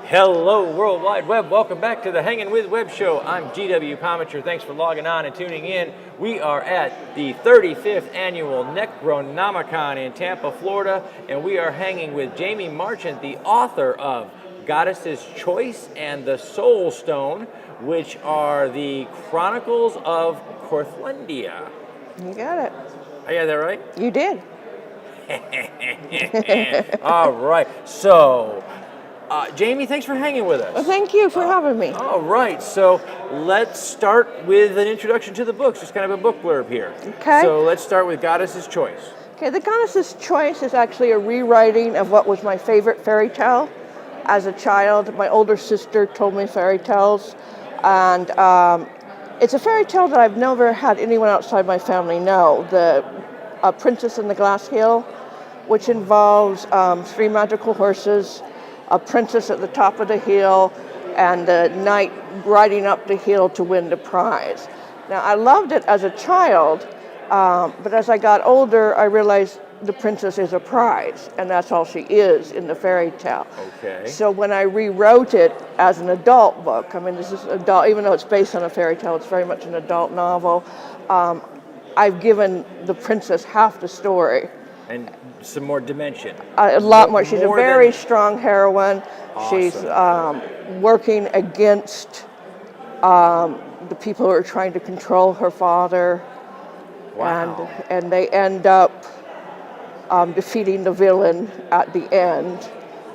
Hello, World Wide Web. Welcome back to the Hangin With Web Show. I'm GW Pomichter. Thanks for logging on and tuning in. We are at the 35th annual Necronomicon in Tampa, Florida, and we are hanging with Janie Marchant, the author of Goddess's Choice and the Soul Stone, which are the Chronicles of Korthlundia. You got it. I got that right? You did. All right. So, Jamie, thanks for hanging with us. Well, thank you for having me. All right, so let's start with an introduction to the books, just kind of a book blurb here. Okay. So let's start with Goddess's Choice. Okay, The Goddess's Choice is actually a rewriting of what was my favorite fairy tale as a child. My older sister told me fairy tales, and it's a fairy tale that I've never had anyone outside my family know. The Princess and the Glass Hill, which involves 3 magical horses, a princess at the top of the hill, and a knight riding up the hill to win the prize. Now, I loved it as a child, but as I got older, I realized the princess is a prize, and that's all she is in the fairy tale. Okay. So when I rewrote it as an adult book, I mean, this is adult, even though it's based on a fairy tale, it's very much an adult novel. I've given the princess half the story. And some more dimension. A lot more. She's a More very than- strong heroine. Awesome. She's working against the people who are trying to control her father. Wow. And they end up defeating the villain at the end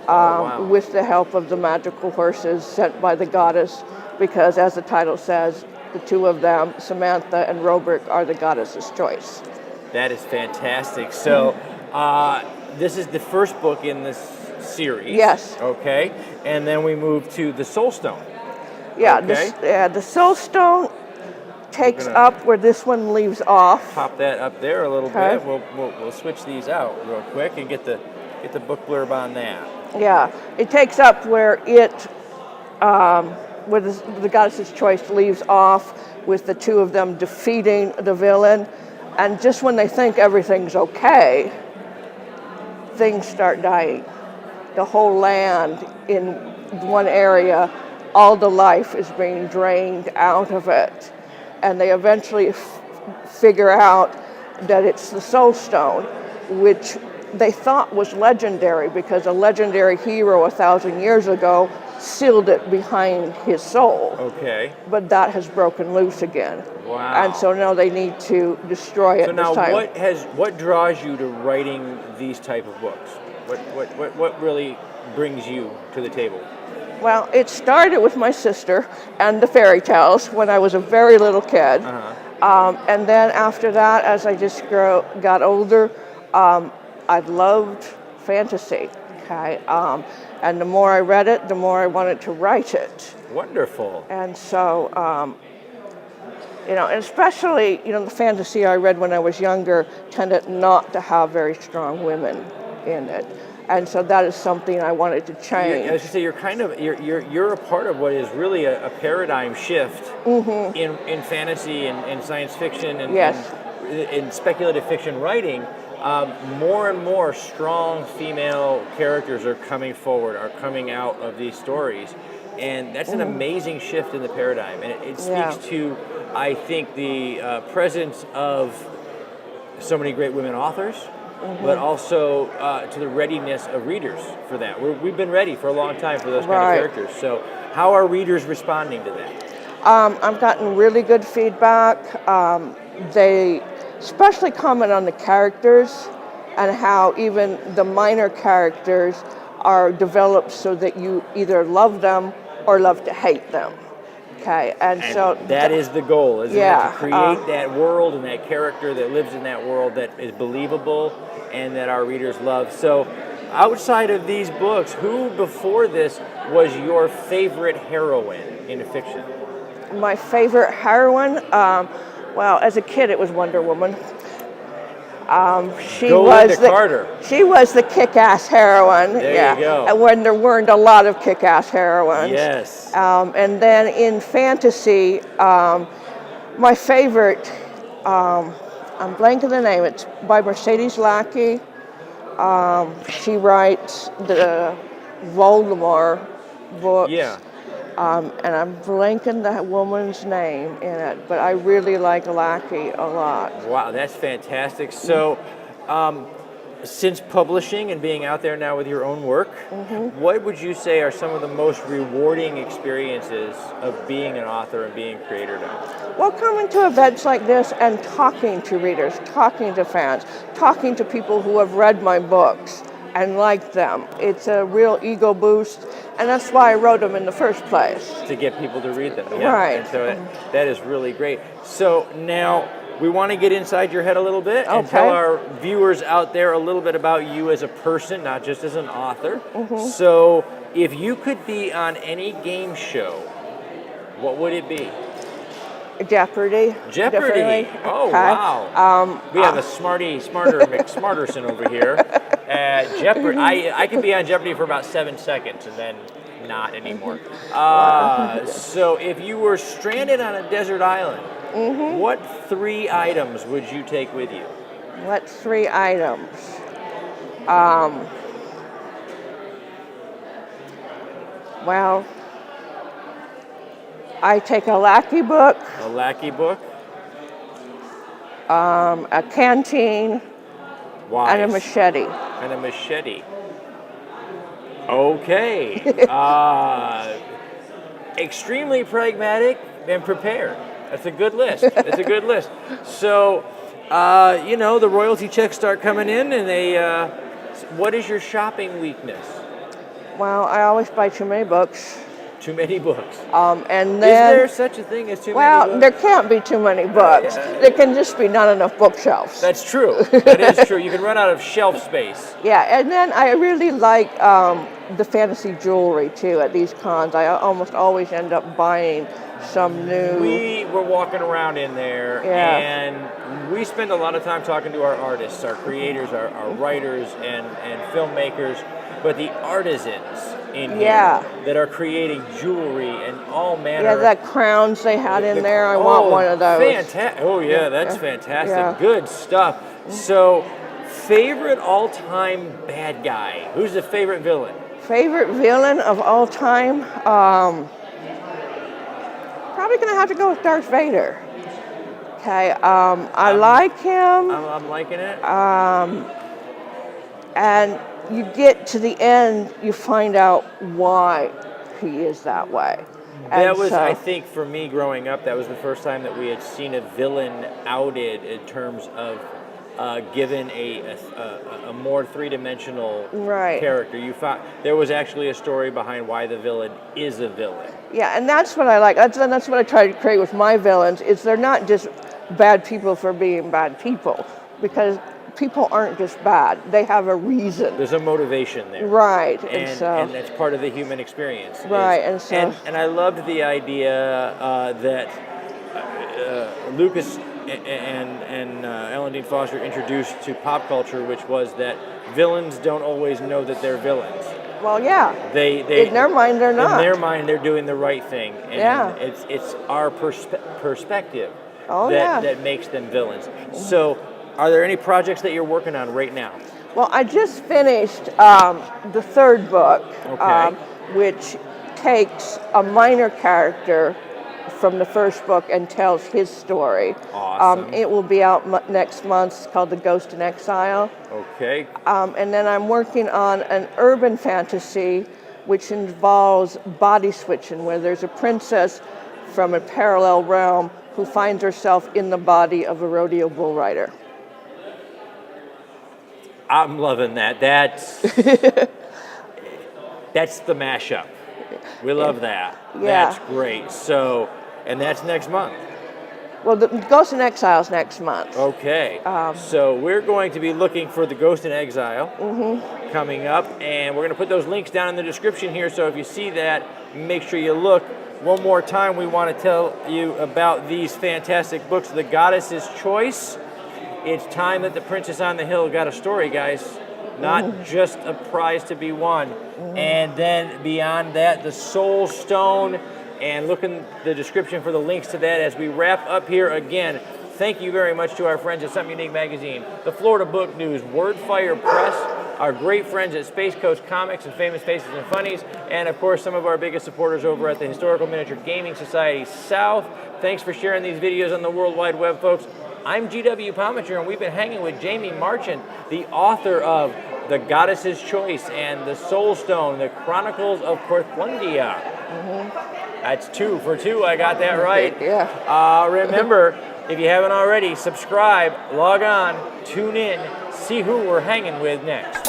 wow. with the help of the magical horses sent by the goddess, because as the title says, the 2 of them, Samantha and Robert, are the goddess's choice. That is fantastic. So this is the first book in this series. Yes. Okay. And then we move to the Soul Stone. Yeah, Okay. the Soul Stone takes gonna- up where this one leaves off. Pop that up there a little Okay. bit. We'll switch these out real quick and get the book blurb on that. Yeah, it takes up where where the Goddess's Choice leaves off, with the 2 of them defeating the villain. And just when they think everything's okay, things start dying. The whole land in one area, all the life is being drained out of it. And they eventually figure out that it's the Soul Stone, which they thought was legendary because a legendary hero 1,000 years ago sealed it behind his soul. Okay. But that has broken loose again. Wow. And so now they need to destroy it So now, this time. what draws you to writing these type of books? What really brings you to the table? Well, it started with my sister and the fairy tales when I was a very little kid. And then after that, as I just got older, I loved fantasy. Okay, and the more I read it, the more I wanted to write it. Wonderful. And so, and especially, the fantasy I read when I was younger tended not to have very strong women in it. And so that is something I wanted to change. As you say, you're a part of what is really a paradigm shift in fantasy and science fiction and in speculative fiction writing. More and more strong female characters are coming forward, are coming out of these stories. And that's an amazing shift in the paradigm. And it speaks to, I think, the presence of so many great women authors, but also to the readiness of readers for that. We've been ready for a long time for those kind of characters. So how are readers responding to that? I've gotten really good feedback. They especially comment on the characters and how even the minor characters are developed so that you either love them or love to hate them. Okay, and so that is the goal, isn't it? Yeah, To create that world and that character that lives in that world that is believable and that our readers love. So outside of these books, who before this was your favorite heroine in fiction? My favorite heroine, well, as a kid, it was Wonder Woman. She was the kick-ass heroine. There you go. And when there weren't a lot of kick-ass heroines. Yes. And then in fantasy, my favorite, I'm blanking the name. It's by Mercedes Lackey. She writes the Voldemort books. Yeah. And I'm blanking that woman's name in it, but I really like Lackey a lot. Wow, that's fantastic. So, since publishing and being out there now with your own work, what would you say are some of the most rewarding experiences of being an author and being a creator now? Well, coming to events like this and talking to readers, talking to fans, talking to people who have read my books and like them. It's a real ego boost, and that's why I wrote them in the first place. To get people to read them, yeah. Right. And so that is really great. So now we want to get inside your head a little bit and tell our viewers out there a little bit about you as a person, not just as an author. So if you could be on any game show, what would it be? Jeopardy. Jeopardy. Oh, wow. We have a smarter McSmarterson over here. Jeopardy. I can be on Jeopardy for about 7 seconds and then not anymore. So if you were stranded on a desert island, what 3 items would you take with you? What 3 items? Well, I take a Lackey book. A Lackey book. A canteen. Wise. And a machete. And a machete. Okay. Extremely pragmatic and prepared. That's a good list. That's a good list. So, the royalty checks start coming in, and what is your shopping weakness? Well, I always buy too many books. Too many books. And then, is there such a thing as too many books? Well, there can't be too many books. There can just be not enough bookshelves. That's true. That is true. You can run out of shelf space. Yeah, and then I really like the fantasy jewelry too at these cons. I almost always end up buying some new. We were walking around in there, and we spend a lot of time talking to our artists, our creators, our writers, and filmmakers, but the artisans in here that are creating jewelry and all manner. Yeah, that crowns they had in there. I want one of those. Fantastic! Oh yeah, that's fantastic. Yeah. Good stuff. So, favorite all-time bad guy? Who's the favorite villain? Favorite villain of all time? Probably gonna have to go with Darth Vader. Okay, I like him. I'm liking it. And you get to the end, you find out why he is that way. That was, I think, for me growing up, that was the first time that we had seen a villain outed in terms of given a more three-dimensional character. You found there was actually a story behind why the villain is a villain. Yeah, and that's what I like. That's what I try to create with my villains. Is they're not just bad people for being bad people, because people aren't just bad. They have a reason. There's a motivation there. Right. And that's part of the human experience. Right. And I loved the idea that Lucas and Ellen Dean Foster introduced to pop culture, which was that villains don't always know that they're villains. Well, yeah. They in their mind, they're not. In their mind, they're doing the right thing. And it's our perspective that makes them villains. So, are there any projects that you're working on right now? Well, I just finished the 3rd book, which takes a minor character from the 1st book and tells his story. Awesome. It will be out next month. It's called The Ghost in Exile. Okay. And then I'm working on an urban fantasy which involves body switching, where there's a princess from a parallel realm who finds herself in the body of a rodeo bull rider. I'm loving that. That's the mashup. We love that. Yeah. That's great. So, and that's next month. Well, the Ghost in Exile's next month. Okay. So we're going to be looking for the Ghost in Exile coming up, and we're going to put those links down in the description here. So if you see that, make sure you look. One more time, we want to tell you about these fantastic books, The Goddess's Choice. It's time that the Princess on the Hill got a story, guys. Not just a prize to be won. And then beyond that, the Soul Stone. And look in the description for the links to that as we wrap up here again. Thank you very much to our friends at Something Unique Magazine, the Florida Book News, Wordfire Press, our great friends at Space Coast Comics and Famous Faces and Funnies, and of course some of our biggest supporters over at the Historical Miniature Gaming Society South. Thanks for sharing these videos on the World Wide Web, folks. I'm GW Pomichter, and we've been hanging with Janie Marchant, the author of The Goddess's Choice and The Soul Stone, the Chronicles of Korthlundia. That's 2 for 2. I got that right. Yeah. Remember, if you haven't already, subscribe, log on, tune in, see who we're hanging with next.